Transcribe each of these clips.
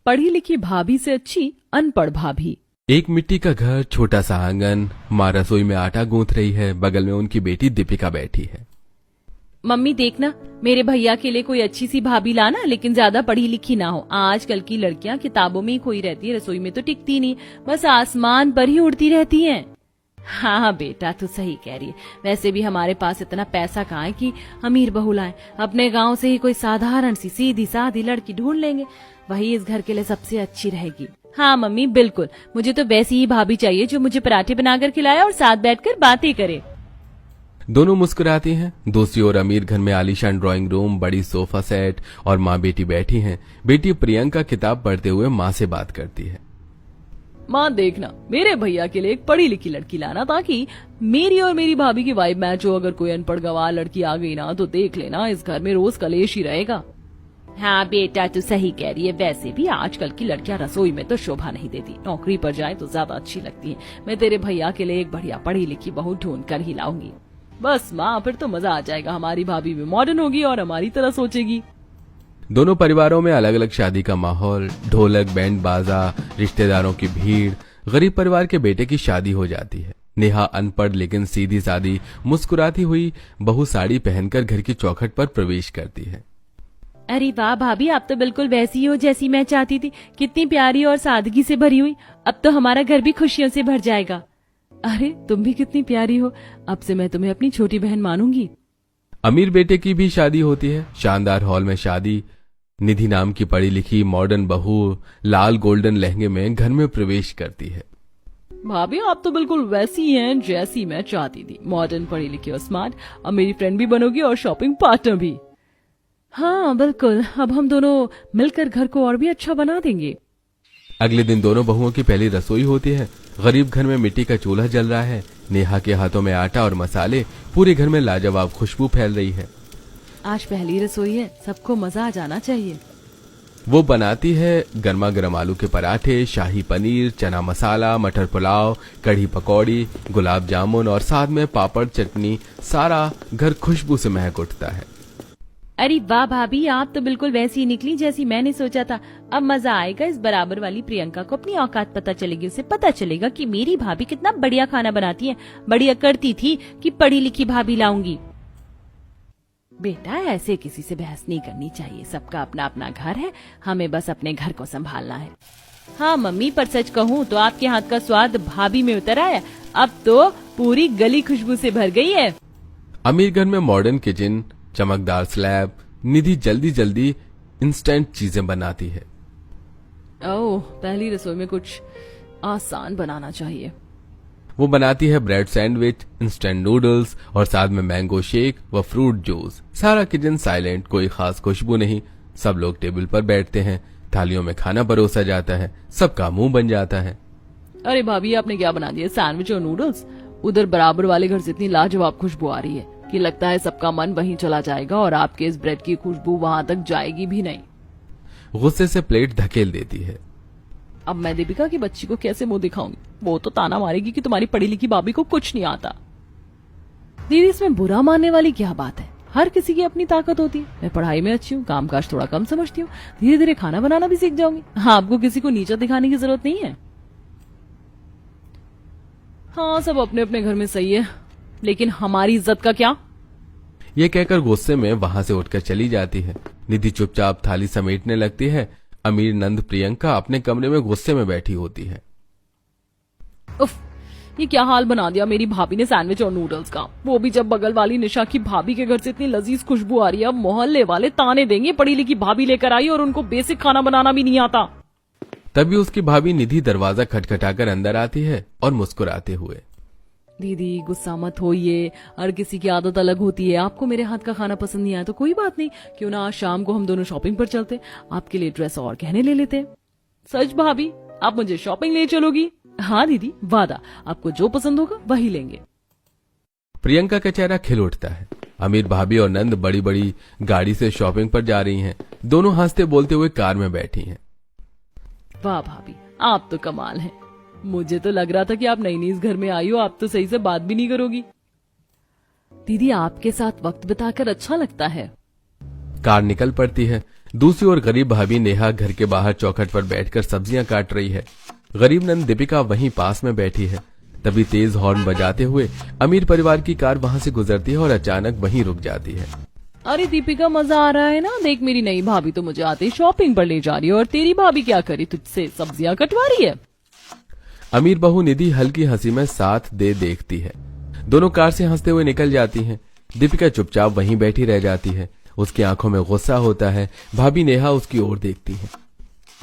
पढ़ी लिखी भाभी से अच्छी अनपढ़ भाभी। एक मिट्टी का घर, छोटा सा आंगन, माँ रसोई में आटा गूंथ रही है, बगल में उनकी बेटी दीपिका बैठी है। मम्मी देखना, मेरे भैया के लिए कोई अच्छी सी भाभी लाना, लेकिन ज्यादा पढ़ी लिखी ना हो। आजकल की लड़कियां किताबों में ही खोई रहती है, रसोई में तो टिकती नहीं, बस आसमान पर ही उड़ती रहती हैं। हाँ बेटा, तू सही कह रही है। वैसे भी हमारे पास इतना पैसा कहाँ है कि अमीर बहू लाएं। अपने गांव से ही कोई साधारण सी सीधी सादी लड़की ढूंढ लेंगे, वही इस घर के लिए सबसे अच्छी रहेगी। हाँ मम्मी बिल्कुल, मुझे तो वैसी ही भाभी चाहिए जो मुझे पराठे बनाकर खिलाए और साथ बैठकर बातें करे। दोनों मुस्कुराती हैं। दूसरी ओर अमीर घर में आलीशान ड्राइंग रूम, बड़ी सोफा सेट और माँ बेटी बैठी हैं। बेटी प्रियंका किताब पढ़ते हुए माँ से बात करती है। माँ देखना, मेरे भैया के लिए एक पढ़ी लिखी लड़की लाना, ताकि मेरी और मेरी भाभी की वाइब मैच हो। अगर कोई अनपढ़ गंवार लड़की आ गई ना तो देख लेना, इस घर में रोज कलेश ही रहेगा। हाँ बेटा, तू सही कह रही है। वैसे भी आजकल की लड़कियां रसोई में तो शोभा नहीं देती, नौकरी पर जाए तो ज्यादा अच्छी लगती है। मैं तेरे भैया के लिए एक बढ़िया पढ़ी लिखी बहू ढूंढ कर ही लाऊंगी। बस माँ, फिर तो मजा आ जाएगा। हमारी भाभी भी मॉडर्न होगी और हमारी तरह सोचेगी। दोनों परिवारों में अलग अलग शादी का माहौल, ढोलक, बैंड बाजा, रिश्तेदारों की भीड़। गरीब परिवार के बेटे की शादी हो जाती है। नेहा अनपढ़ लेकिन सीधी सादी मुस्कुराती हुई बहू साड़ी पहनकर घर की चौखट पर प्रवेश करती है। अरे वाह भाभी, आप तो बिल्कुल वैसी हो जैसी मैं चाहती थी। कितनी प्यारी और सादगी से भरी हुई। अब तो हमारा घर भी खुशियों से भर जाएगा। अरे तुम भी कितनी प्यारी हो, अब से मैं तुम्हें अपनी छोटी बहन मानूंगी। अमीर बेटे की भी शादी होती है। शानदार हॉल में शादी। निधि नाम की पढ़ी लिखी मॉडर्न बहू लाल गोल्डन लहंगे में घर में प्रवेश करती है। भाभी आप तो बिल्कुल वैसी हैं जैसी मैं चाहती थी। मॉडर्न, पढ़ी लिखी और स्मार्ट। अब मेरी फ्रेंड भी बनोगी और शॉपिंग पार्टनर भी। हाँ बिल्कुल, अब हम दोनों मिलकर घर को और भी अच्छा बना देंगे। अगले दिन दोनों बहुओं की पहली रसोई होती है। गरीब घर में मिट्टी का चूल्हा जल रहा है। नेहा के हाथों में आटा और मसाले, पूरे घर में लाजवाब खुशबू फैल रही है। आज पहली रसोई है, सबको मजा आ जाना चाहिए। वो बनाती है गर्मा गर्म आलू के पराठे, शाही पनीर, चना मसाला, मटर पुलाव, कढ़ी पकौड़ी, गुलाब जामुन और साथ में पापड़ चटनी। सारा घर खुशबू से महक उठता है। अरे वाह भाभी, आप तो बिल्कुल वैसी ही निकली जैसी मैंने सोचा था। अब मजा आएगा। इस बराबर वाली प्रियंका को अपनी औकात पता चलेगी। उसे पता चलेगा कि मेरी भाभी कितना बढ़िया खाना बनाती है। बढ़िया करती थी कि पढ़ी लिखी भाभी लाऊंगी। बेटा, ऐसे किसी से बहस नहीं करनी चाहिए। सबका अपना अपना घर है, हमें बस अपने घर को संभालना है। हाँ मम्मी, पर सच कहूँ तो आपके हाथ का स्वाद भाभी में उतर आया। अब तो पूरी गली खुशबू से भर गई है। अमीर घर में मॉडर्न किचन, चमकदार स्लैब। निधि जल्दी जल्दी इंस्टेंट चीजें बनाती है। ओह, पहली रसोई में कुछ आसान बनाना चाहिए। वो बनाती है ब्रेड सैंडविच, इंस्टेंट नूडल्स और साथ में मैंगो शेक व फ्रूट जूस। सारा किचन साइलेंट, कोई खास खुशबू नहीं। सब लोग टेबल पर बैठते हैं, थालियों में खाना परोसा जाता है, सबका मुंह बन जाता है। अरे भाभी, आपने क्या बना दिया? सैंडविच और नूडल्स? उधर बराबर वाले घर से इतनी लाजवाब खुशबू आ रही है कि लगता है सबका मन वहीं चला जाएगा और आपके इस ब्रेड की खुशबू वहां तक जाएगी भी नहीं। गुस्से से प्लेट धकेल देती है। अब मैं दीपिका की बच्ची को कैसे मुंह दिखाऊंगी? वो तो ताना मारेगी कि तुम्हारी पढ़ी लिखी भाभी को कुछ नहीं आता। दीदी, इसमें बुरा मानने वाली क्या बात है? हर किसी की अपनी ताकत होती है। मैं पढ़ाई में अच्छी हूँ, कामकाज थोड़ा कम समझती हूँ, धीरे धीरे खाना बनाना भी सीख जाऊंगी। हाँ, आपको किसी को नीचा दिखाने की जरूरत नहीं है। हाँ, सब अपने अपने घर में सही है, लेकिन हमारी इज्जत का क्या? ये कहकर गुस्से में वहां से उठकर चली जाती है। निधि चुपचाप थाली समेटने लगती है। अमीर नंद प्रियंका अपने कमरे में गुस्से में बैठी होती है। उफ, ये क्या हाल बना दिया मेरी भाभी ने सैंडविच और नूडल्स का। वो भी जब बगल वाली निशा की भाभी के घर से इतनी लजीज खुशबू आ रही है। अब मोहल्ले वाले ताने देंगे, पढ़ी लिखी भाभी लेकर आई और उनको बेसिक खाना बनाना भी नहीं आता। तभी उसकी भाभी निधि दरवाजा खटखटाकर अंदर आती है और मुस्कुराते हुए, दीदी गुस्सा मत होइए, हर किसी की आदत अलग होती है। आपको मेरे हाथ का खाना पसंद नहीं आया तो कोई बात नहीं, क्यों ना आज शाम को हम दोनों शॉपिंग पर चलते, आपके लिए ड्रेस और गहने ले लेते। सच भाभी, आप मुझे शॉपिंग ले चलोगी? हाँ दीदी, वादा, आपको जो पसंद होगा वही लेंगे। प्रियंका का चेहरा खिल उठता है। अमीर भाभी और नंद बड़ी बड़ी गाड़ी से शॉपिंग पर जा रही हैं। दोनों हंसते बोलते हुए कार में बैठी हैं। वाह भाभी, आप तो कमाल हैं। मुझे तो लग रहा था कि आप नई नई इस घर में आई हो, आप तो सही से बात भी नहीं करोगी। दीदी, आपके साथ वक्त बिताकर अच्छा लगता है। कार निकल पड़ती है। दूसरी ओर गरीब भाभी नेहा घर के बाहर चौखट पर बैठकर सब्जियां काट रही है। गरीब नंद दीपिका वहीं पास में बैठी है। तभी तेज हॉर्न बजाते हुए अमीर परिवार की कार वहां से गुजरती है और अचानक वहीं रुक जाती है। अरे दीपिका, मजा आ रहा है ना? देख, मेरी नई भाभी तो मुझे आते शॉपिंग पर ले जा रही है और तेरी भाभी क्या करी, तुझसे सब्जियां कटवा रही है। अमीर बहू निधि हल्की हंसी में साथ दे देखती है। दोनों कार से हंसते हुए निकल जाती हैं। दीपिका चुपचाप वहीं बैठी रह जाती है। उसकी आंखों में गुस्सा होता है। भाभी नेहा उसकी ओर देखती है।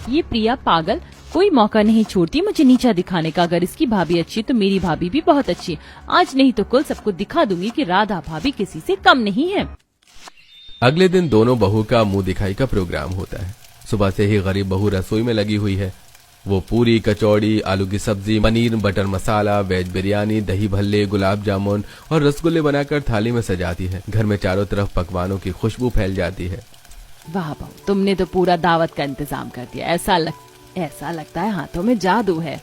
ये प्रिया पागल कोई मौका नहीं छोड़ती मुझे नीचा दिखाने का। अगर इसकी भाभी अच्छी तो मेरी भाभी भी बहुत अच्छी है। आज नहीं तो कल सबको दिखा दूंगी कि राधा भाभी किसी से कम नहीं है। अगले दिन दोनों बहू का मुंह दिखाई का प्रोग्राम होता है। सुबह से ही गरीब बहू रसोई में लगी हुई है। वो पूरी, कचौड़ी, आलू की सब्जी, पनीर बटर मसाला, वेज बिरयानी, दही भल्ले, गुलाब जामुन और रसगुल्ले बनाकर थाली में सजाती है। घर में चारों तरफ पकवानों की खुशबू फैल जाती है। वाह बहू, तुमने तो पूरा दावत का इंतजाम कर दिया। ऐसा लगता है हाथों में जादू है।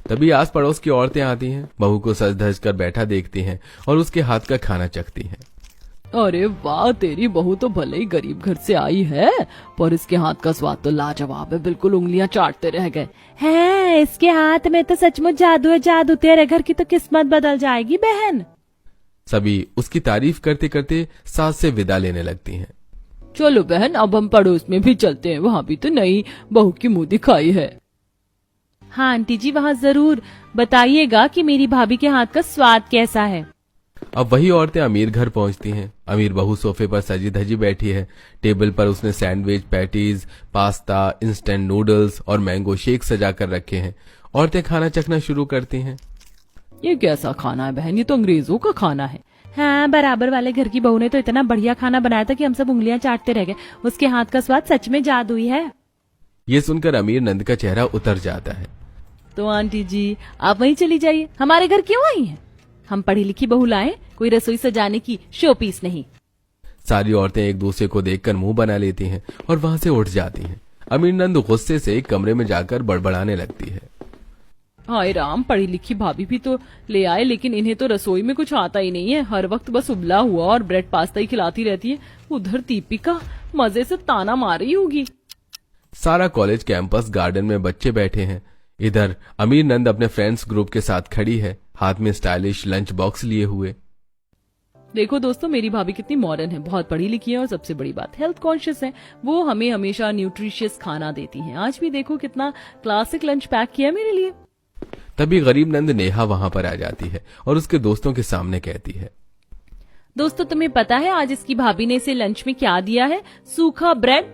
तभी आस पड़ोस की औरतें आती हैं। बहू को सज धज कर बैठा देखती हैं और उसके हाथ का खाना चखती हैं। अरे वाह, तेरी बहू तो भले ही गरीब घर से आई है, पर इसके हाथ का स्वाद तो लाजवाब है। बिल्कुल उंगलियां चाटते रह गए हैं। इसके हाथ में तो सचमुच जादू है। जादू, तेरे घर की तो किस्मत बदल जाएगी बहन। सभी उसकी तारीफ करते करते सास से विदा लेने लगती हैं। चलो बहन, अब हम पड़ोस में भी चलते हैं। वहाँ भी तो नई बहू की मुंह दिखाई है। हाँ आंटी जी, वहाँ जरूर बताइएगा कि मेरी भाभी के हाथ का स्वाद कैसा है। अब वही औरतें अमीर घर पहुंचती हैं। अमीर बहू सोफे पर सजी धजी बैठी है। टेबल पर उसने sandwich, patties, pasta, instant noodles और मैंगो शेक सजा कर रखे हैं। औरतें खाना चखना शुरू करती हैं। ये कैसा खाना है बहन? ये तो अंग्रेजों का खाना है। हाँ, बराबर वाले घर की बहू ने तो इतना बढ़िया खाना बनाया था कि हम सब उंगलियां चाटते रह गए। उसके हाथ का स्वाद सच में जादुई है। ये सुनकर अमीर नंद का चेहरा उतर जाता है। तो आंटी जी, आप वहीं चली जाइए। हमारे घर क्यों आई हैं? हम पढ़ी लिखी बहू लाए, कोई रसोई सजाने की शो पीस नहीं। सारी औरतें एक दूसरे को देखकर मुंह बना लेती हैं और वहां से उठ जाती हैं। अमीर नंद गुस्से से एक कमरे में जाकर बड़बड़ाने लगती है। हाय राम, पढ़ी लिखी भाभी भी तो ले आए, लेकिन इन्हें तो रसोई में कुछ आता ही नहीं है। हर वक्त बस उबला हुआ और ब्रेड पास्ता ही खिलाती रहती है। उधर दीपिका मजे से ताना मार रही होगी। सारा कॉलेज कैंपस गार्डन में बच्चे बैठे हैं। इधर अमीर नंद अपने फ्रेंड्स ग्रुप के साथ खड़ी है, हाथ में स्टाइलिश लंच बॉक्स लिए हुए। देखो दोस्तों, मेरी भाभी कितनी मॉडर्न है, बहुत पढ़ी लिखी है और सबसे बड़ी बात हेल्थ कॉन्शियस है। वो हमें हमेशा न्यूट्रिशियस खाना देती हैं। आज भी देखो कितना क्लासिक लंच पैक किया मेरे लिए। तभी गरीब नंद नेहा वहां पर आ जाती है और उसके दोस्तों के सामने कहती है, दोस्तों तुम्हें पता है आज इसकी भाभी ने इसे लंच में क्या दिया है? सूखा ब्रेड,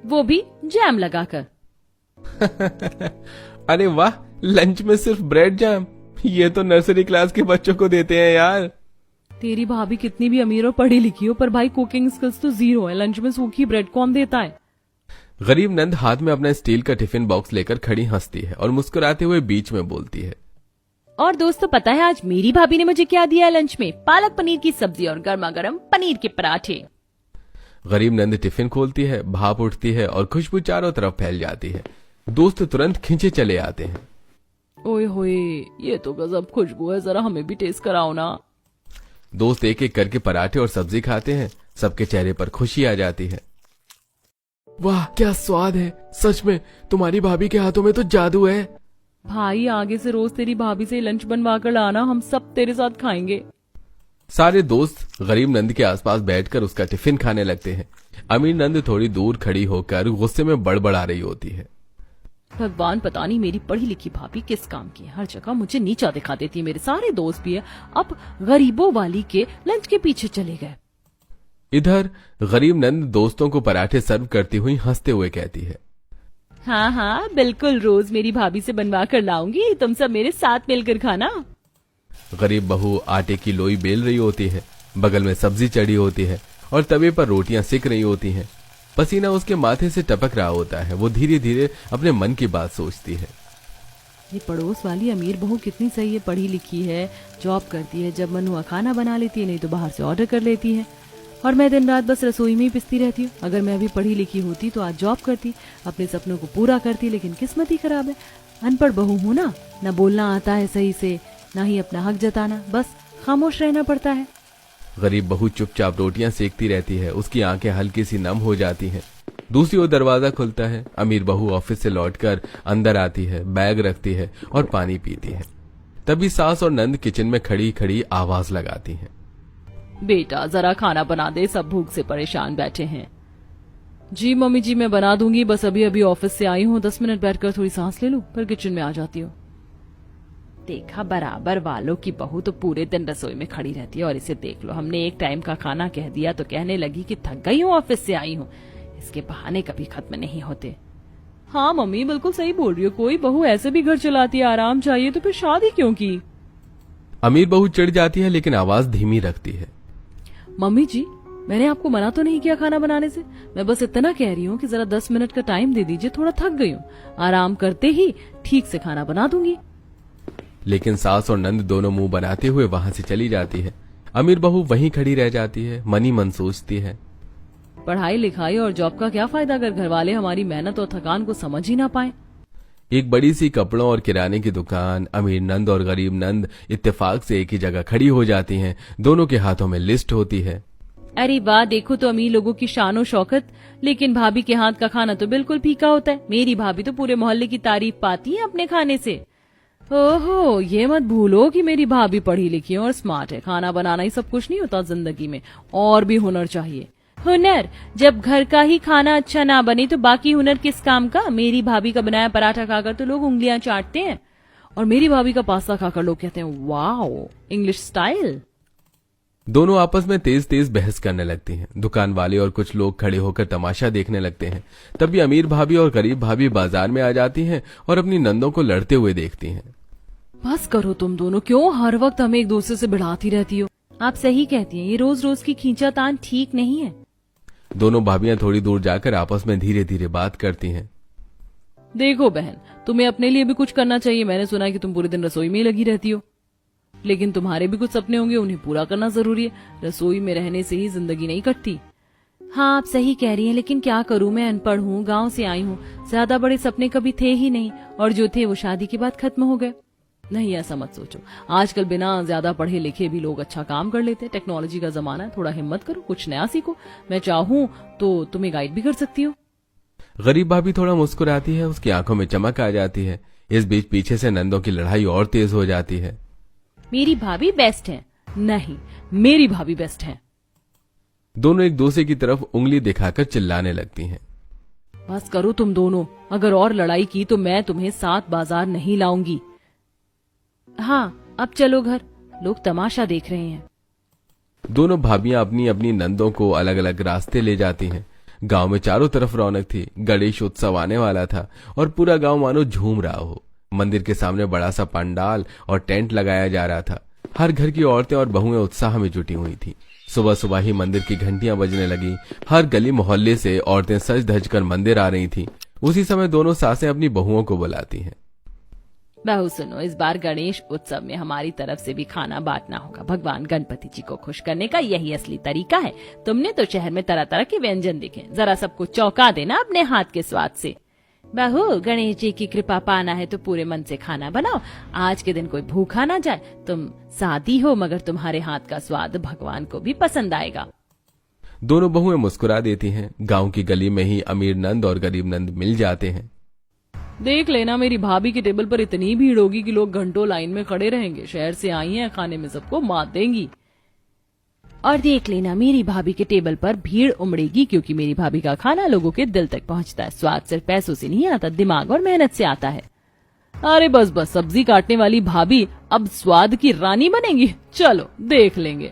वो भी जैम लगाकर। अरे वाह, लंच में सिर्फ ब्रेड जैम? ये तो नर्सरी क्लास के बच्चों को देते हैं यार। तेरी भाभी कितनी भी अमीर और पढ़ी लिखी हो, पर भाई कुकिंग स्किल्स तो जीरो है। लंच में सूखी ब्रेड कौन देता है? गरीब नंद हाथ में अपना स्टील का टिफिन बॉक्स लेकर खड़ी हंसती है और मुस्कुराते हुए बीच में बोलती है, और दोस्तों पता है आज मेरी भाभी ने मुझे क्या दिया लंच में? पालक पनीर की सब्जी और गर्मा गर्म पनीर के पराठे। गरीब नंद टिफिन खोलती है, भाप उठती है और खुशबू चारों तरफ फैल जाती है। दोस्त तुरंत खींचे चले आते हैं। ओए होए, ये तो गजब खुशबू है, जरा हमें भी टेस्ट कराओ ना। दोस्त एक एक करके पराठे और सब्जी खाते हैं। सबके चेहरे पर खुशी आ जाती है। वाह क्या स्वाद है, सच में तुम्हारी भाभी के हाथों में तो जादू है। भाई आगे से रोज तेरी भाभी से लंच बनवा कर लाना, हम सब तेरे साथ खाएंगे। सारे दोस्त गरीब नंद के आसपास बैठकर उसका टिफिन खाने लगते हैं। अमीर नंद थोड़ी दूर खड़ी होकर गुस्से में बड़बड़ा रही होती है। भगवान, पता नहीं मेरी पढ़ी लिखी भाभी किस काम की है। हर जगह मुझे नीचा दिखा देती है। मेरे सारे दोस्त भी है अब गरीबों वाली के लंच के पीछे चले गए। इधर गरीब नंद दोस्तों को पराठे सर्व करती हुई हंसते हुए कहती है, हाँ हाँ बिल्कुल, रोज मेरी भाभी से बनवा कर लाऊंगी, तुम सब मेरे साथ मिलकर खाना। गरीब बहू आटे की लोई बेल रही होती है, बगल में सब्जी चढ़ी होती है और तवे पर रोटियां सिक रही होती हैं। पसीना उसके माथे से टपक रहा होता है। वो धीरे धीरे अपने मन की बात सोचती है। ये पड़ोस वाली अमीर बहू कितनी सही है, पढ़ी लिखी है, जॉब करती है, जब मन हुआ खाना बना लेती है, नहीं तो बाहर से ऑर्डर कर लेती है। और मैं दिन रात बस रसोई में ही पिसती रहती हूँ। अगर मैं अभी पढ़ी लिखी होती तो आज जॉब करती, अपने सपनों को पूरा करती, लेकिन किस्मत ही खराब है। अनपढ़ बहू हूँ ना बोलना आता है सही से, ना ही अपना हक जताना, बस खामोश रहना पड़ता है। गरीब बहू चुपचाप रोटियां सेकती रहती है। उसकी आंखें हल्की सी नम हो जाती हैं। दूसरी ओर दरवाजा खुलता है। अमीर बहू ऑफिस से लौटकर अंदर आती है, बैग रखती है और पानी पीती है। तभी सास और नंद किचन में खड़ी खड़ी आवाज लगाती हैं। बेटा जरा खाना बना दे, सब भूख से परेशान बैठे हैं। जी मम्मी जी मैं बना दूंगी, बस अभी अभी ऑफिस से आई हूँ, 10 मिनट बैठकर थोड़ी सांस ले लूं, फिर किचन में आ जाती हूँ। देखा, बराबर वालों की बहू तो पूरे दिन रसोई में खड़ी रहती है, और इसे देख लो, हमने एक टाइम का खाना कह दिया तो कहने लगी कि थक गई हूँ, ऑफिस से आई हूँ। इसके बहाने कभी खत्म नहीं होते। हाँ मम्मी बिल्कुल सही बोल रही हो, कोई बहू ऐसे भी घर चलाती है, आराम चाहिए तो फिर शादी क्यों की। अमीर बहू चिढ़ जाती है लेकिन आवाज धीमी रखती है। मम्मी जी मैंने आपको मना तो नहीं किया खाना बनाने से, मैं बस इतना कह रही हूँ कि जरा 10 मिनट का टाइम दे दीजिए, थोड़ा थक गई हूँ, आराम करते ही ठीक से खाना बना दूंगी। लेकिन सास और नंद दोनों मुंह बनाते हुए वहां से चली जाती है। अमीर बहू वहीं खड़ी रह जाती है, मनी मन सोचती है, पढ़ाई लिखाई और जॉब का क्या फायदा अगर घर वाले हमारी मेहनत और थकान को समझ ही ना पाए। एक बड़ी सी कपड़ों और किराने की दुकान। अमीर नंद और गरीब नंद इत्तेफाक से एक ही जगह खड़ी हो जाती हैं। दोनों के हाथों में लिस्ट होती है। अरे वाह, देखो तो अमीर लोगों की शान और शौकत, लेकिन भाभी के हाथ का खाना तो बिल्कुल फीका होता है। मेरी भाभी तो पूरे मोहल्ले की तारीफ पाती है अपने खाने से। ओहो, ये मत भूलो कि मेरी भाभी पढ़ी लिखी है और स्मार्ट है। खाना बनाना ही सब कुछ नहीं होता जिंदगी में, और भी हुनर चाहिए। हुनर? जब घर का ही खाना अच्छा ना बने तो बाकी हुनर किस काम का। मेरी भाभी का बनाया पराठा खाकर तो लोग उंगलियां चाटते हैं, और मेरी भाभी का पास्ता खाकर लोग कहते हैं वाओ, इंग्लिश स्टाइल। दोनों आपस में तेज तेज बहस करने लगती हैं। दुकान वाले और कुछ लोग खड़े होकर तमाशा देखने लगते हैं। तभी अमीर भाभी और गरीब भाभी बाजार में आ जाती हैं और अपनी नंदों को लड़ते हुए देखती हैं। बस करो तुम दोनों, क्यों हर वक्त हमें एक दूसरे से भिड़ाती रहती हो। आप सही कहती हैं, ये रोज रोज की खींचातान ठीक नहीं है। दोनों भाभियां थोड़ी दूर जाकर आपस में धीरे धीरे बात करती हैं। देखो बहन, तुम्हें अपने लिए भी कुछ करना चाहिए। मैंने सुना है कि तुम पूरे दिन रसोई में ही लगी रहती हो, लेकिन तुम्हारे भी कुछ सपने होंगे, उन्हें पूरा करना जरूरी है। रसोई में रहने से ही जिंदगी नहीं कटती। हाँ आप सही कह रही हैं, लेकिन क्या करूं, मैं अनपढ़ हूँ, गांव से आई हूँ, ज्यादा बड़े सपने कभी थे ही नहीं, और जो थे वो शादी के बाद खत्म हो गए। नहीं ऐसा मत सोचो, आजकल बिना ज्यादा पढ़े लिखे भी लोग अच्छा काम कर लेते हैं। टेक्नोलॉजी का जमाना है, थोड़ा हिम्मत करो, कुछ नया सीखो। मैं चाहूँ तो तुम्हें गाइड भी कर सकती हूँ। गरीब भाभी थोड़ा मुस्कुराती है, उसकी आंखों में चमक आ जाती है। इस बीच पीछे से नंदों की लड़ाई और तेज हो जाती है। मेरी भाभी बेस्ट है। नहीं, मेरी भाभी बेस्ट है। दोनों एक दूसरे की तरफ उंगली दिखाकर चिल्लाने लगती हैं। बस करो तुम दोनों, अगर और लड़ाई की तो मैं तुम्हें साथ बाजार नहीं लाऊंगी। हाँ अब चलो घर, लोग तमाशा देख रहे हैं। दोनों भाभियां अपनी अपनी नंदों को अलग अलग रास्ते ले जाती हैं। गांव में चारों तरफ रौनक थी। गणेश उत्सव आने वाला था और पूरा गांव मानो झूम रहा हो। मंदिर के सामने बड़ा सा पंडाल और टेंट लगाया जा रहा था। हर घर की औरतें और बहुएं उत्साह में जुटी हुई थी। सुबह सुबह ही मंदिर की घंटियां बजने लगी। हर गली मोहल्ले से औरतें सज धज कर मंदिर आ रही थीं। उसी समय दोनों सासें अपनी बहुओं को बुलाती हैं। बहू सुनो, इस बार गणेश उत्सव में हमारी तरफ से भी खाना बांटना होगा। भगवान गणपति जी को खुश करने का यही असली तरीका है। तुमने तो शहर में तरह तरह के व्यंजन देखे, जरा सबको चौंका देना अपने हाथ के स्वाद से। बहू, गणेश जी की कृपा पाना है तो पूरे मन से खाना बनाओ। आज के दिन कोई भूखा ना जाए। तुम सादी हो मगर तुम्हारे हाथ का स्वाद भगवान को भी पसंद आएगा। दोनों बहुएं मुस्कुरा देती हैं। गांव की गली में ही अमीर नंद और गरीब नंद मिल जाते हैं। देख लेना, मेरी भाभी के टेबल पर इतनी भीड़ होगी कि लोग घंटों लाइन में खड़े रहेंगे। शहर से आई हैं, खाने में सबको मात देंगी। और देख लेना, मेरी भाभी के टेबल पर भीड़ उमड़ेगी, क्योंकि मेरी भाभी का खाना लोगों के दिल तक पहुंचता है। स्वाद सिर्फ पैसों से नहीं आता, दिमाग और मेहनत से आता है। अरे बस बस, सब्जी काटने वाली भाभी अब स्वाद की रानी बनेगी। चलो देख लेंगे।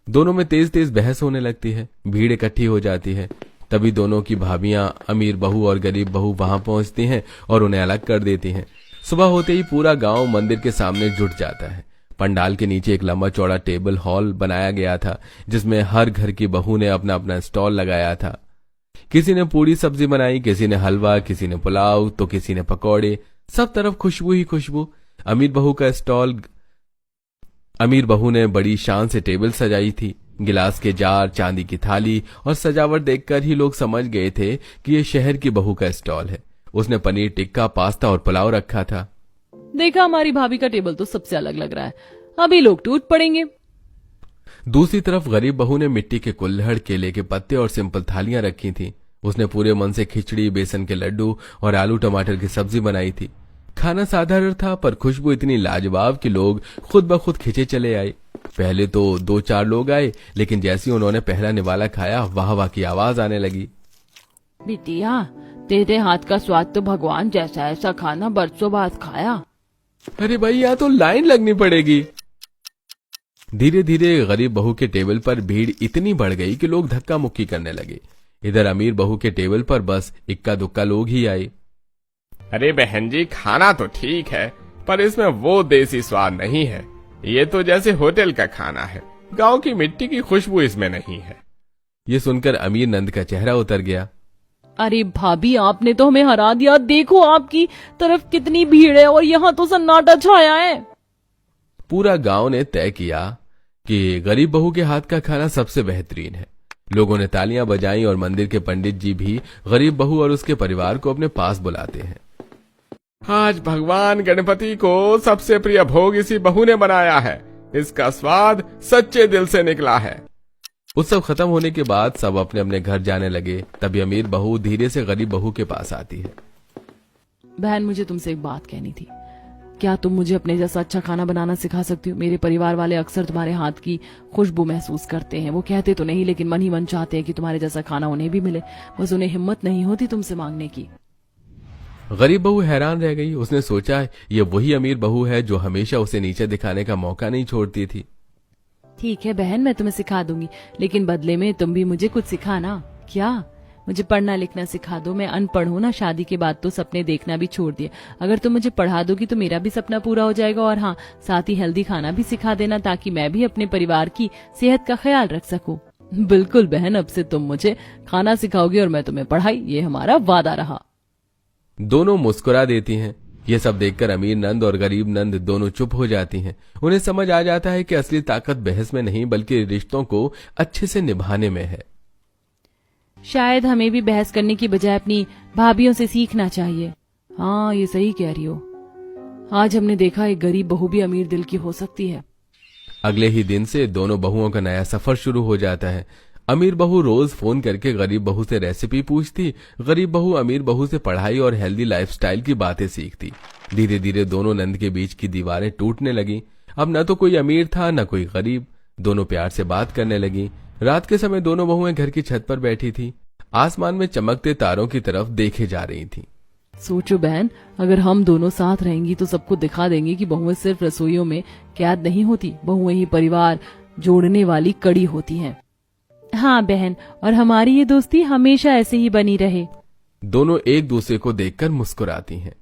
दोनों में तेज तेज बहस होने लगती है। भीड़ इकट्ठी हो जाती है। तभी दोनों की भाभियां अमीर बहू और गरीब बहू वहां पहुंचती हैं और उन्हें अलग कर देती हैं। सुबह होते ही पूरा गांव मंदिर के सामने जुट जाता है। पंडाल के नीचे एक लंबा चौड़ा टेबल हॉल बनाया गया था, जिसमें हर घर की बहू ने अपना अपना स्टॉल लगाया था। किसी ने पूरी सब्जी बनाई, किसी ने हलवा, किसी ने पुलाव, तो किसी ने पकौड़े। सब तरफ खुशबू ही खुशबू। अमीर बहू ने बड़ी शान से टेबल सजाई थी। गिलास के जार, चांदी की थाली और सजावट देखकर ही लोग समझ गए थे कि ये शहर की बहू का स्टॉल है। उसने पनीर टिक्का, पास्ता और पुलाव रखा था। देखा, हमारी भाभी का टेबल तो सबसे अलग लग रहा है। अभी लोग टूट पड़ेंगे। दूसरी तरफ गरीब बहू ने मिट्टी के कुल्हड़, केले के पत्ते और सिंपल थालियां रखी थी। उसने पूरे मन से खिचड़ी, बेसन के लड्डू और आलू टमाटर की सब्जी बनाई थी। खाना साधारण था पर खुशबू इतनी लाजवाब कि लोग खुद ब खुद खिंचे चले आए। पहले तो 2-4 लोग आए, लेकिन जैसे ही उन्होंने पहला निवाला खाया, वाह वाह की आवाज आने लगी। बिटिया, तेरे हाथ का स्वाद तो भगवान जैसा है, ऐसा खाना बरसों बाद खाया। अरे भाई, यहाँ तो लाइन लगनी पड़ेगी। धीरे धीरे गरीब बहू के टेबल पर भीड़ इतनी बढ़ गई कि लोग धक्का मुक्की करने लगे। इधर अमीर बहू के टेबल पर बस इक्का दुक्का लोग ही आए। अरे बहन जी, खाना तो ठीक है पर इसमें वो देसी स्वाद नहीं है। ये तो जैसे होटल का खाना है, गांव की मिट्टी की खुशबू इसमें नहीं है। ये सुनकर अमीर नंद का चेहरा उतर गया। अरे भाभी, आपने तो हमें हरा दिया। देखो आपकी तरफ कितनी भीड़ है और यहाँ तो सन्नाटा छाया है। पूरा गांव ने तय किया कि गरीब बहू के हाथ का खाना सबसे बेहतरीन है। लोगों ने तालियां बजाई और मंदिर के पंडित जी भी गरीब बहू और उसके परिवार को अपने पास बुलाते हैं। आज भगवान गणपति को सबसे प्रिय भोग इसी बहू ने बनाया है। इसका स्वाद सच्चे दिल से निकला है। उत्सव खत्म होने के बाद सब अपने अपने घर जाने लगे। तभी अमीर बहू धीरे से गरीब बहू के पास आती है। बहन, मुझे तुमसे एक बात कहनी थी। क्या तुम मुझे अपने जैसा अच्छा खाना बनाना सिखा सकती हो? मेरे परिवार वाले अक्सर तुम्हारे हाथ की खुशबू महसूस करते हैं। वो कहते तो नहीं, लेकिन मन ही मन चाहते हैं कि तुम्हारे जैसा खाना उन्हें भी मिले। बस उन्हें हिम्मत नहीं होती तुमसे मांगने की। गरीब बहू हैरान रह गई। उसने सोचा ये वही अमीर बहू है जो हमेशा उसे नीचे दिखाने का मौका नहीं छोड़ती थी। ठीक है बहन, मैं तुम्हें सिखा दूंगी, लेकिन बदले में तुम भी मुझे कुछ सिखाना। क्या? मुझे पढ़ना लिखना सिखा दो। मैं अनपढ़ हूँ ना। शादी के बाद तो सपने देखना भी छोड़ दिए। अगर तुम मुझे पढ़ा दोगी तो मेरा भी सपना पूरा हो जाएगा। और हाँ, साथ ही हेल्दी खाना भी सिखा देना, ताकि मैं भी अपने परिवार की सेहत का ख्याल रख सकूं। बिल्कुल बहन, अब से तुम मुझे खाना सिखाओगी और मैं तुम्हें पढ़ाई। ये हमारा वादा रहा। दोनों मुस्कुरा देती हैं। ये सब देखकर अमीर नंद और गरीब नंद दोनों चुप हो जाती हैं। उन्हें समझ आ जाता है कि असली ताकत बहस में नहीं, बल्कि रिश्तों को अच्छे से निभाने में है। शायद हमें भी बहस करने की बजाय अपनी भाभियों से सीखना चाहिए। हाँ, ये सही कह रही हो। आज हमने देखा एक गरीब बहू भी अमीर दिल की हो सकती है। अगले ही दिन से दोनों बहुओं का नया सफर शुरू हो जाता है। अमीर बहू रोज फोन करके गरीब बहू से रेसिपी पूछती। गरीब बहू अमीर बहू से पढ़ाई और हेल्दी लाइफस्टाइल की बातें सीखती। धीरे धीरे दोनों नंद के बीच की दीवारें टूटने लगी। अब न तो कोई अमीर था न कोई गरीब। दोनों प्यार से बात करने लगी। रात के समय दोनों बहुएं घर की छत पर बैठी थी। आसमान में चमकते तारों की तरफ देखे जा रही थी। सोचो बहन, अगर हम दोनों साथ रहेंगी तो सबको दिखा देंगे कि बहुएं सिर्फ रसोइयों में कैद नहीं होती। बहुएं ही परिवार जोड़ने वाली कड़ी होती हैं। हाँ बहन, और हमारी ये दोस्ती हमेशा ऐसे ही बनी रहे। दोनों एक दूसरे को देखकर मुस्कुराती हैं।